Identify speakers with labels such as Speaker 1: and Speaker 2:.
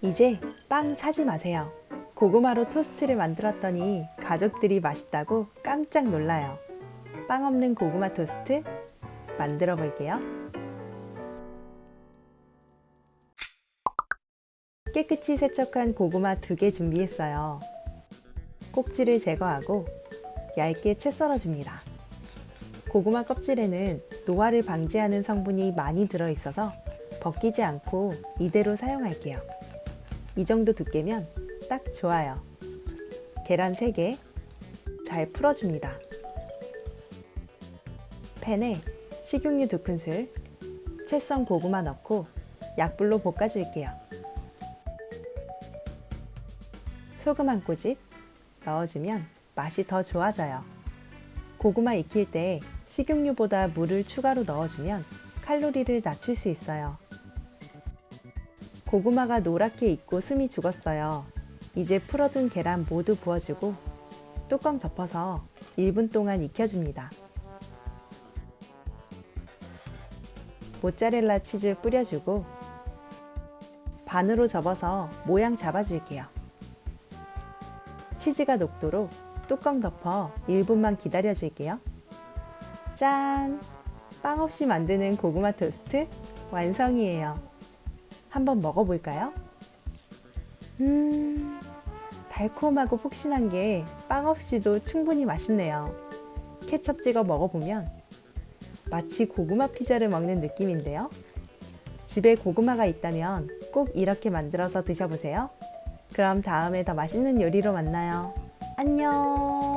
Speaker 1: 이제 빵 사지 마세요. 고구마로 토스트를 만들었더니 가족들이 맛있다고 깜짝 놀라요. 빵 없는 고구마 토스트 만들어 볼게요. 깨끗이 세척한 고구마 2개 준비했어요. 꼭지를 제거하고 얇게 채 썰어줍니다. 고구마 껍질에는 노화를 방지하는 성분이 많이 들어있어서 벗기지 않고 이대로 사용할게요. 이 정도 두께면 딱 좋아요. 계란 3개 잘 풀어줍니다. 팬에 식용유 2큰술, 채 썬 고구마 넣고 약불로 볶아줄게요. 소금 한 꼬집 넣어주면 맛이 더 좋아져요. 고구마 익힐 때 식용유보다 물을 추가로 넣어주면 칼로리를 낮출 수 있어요. 고구마가 노랗게 익고 숨이 죽었어요. 이제 풀어둔 계란 모두 부어주고 뚜껑 덮어서 1분 동안 익혀줍니다. 모짜렐라 치즈 뿌려주고 반으로 접어서 모양 잡아줄게요. 치즈가 녹도록 뚜껑 덮어 1분만 기다려줄게요. 짠! 빵 없이 만드는 고구마 토스트 완성이에요. 한번 먹어볼까요? 달콤하고 폭신한 게 빵 없이도 충분히 맛있네요. 케첩 찍어 먹어보면 마치 고구마 피자를 먹는 느낌인데요. 집에 고구마가 있다면 꼭 이렇게 만들어서 드셔보세요. 그럼 다음에 더 맛있는 요리로 만나요. 안녕!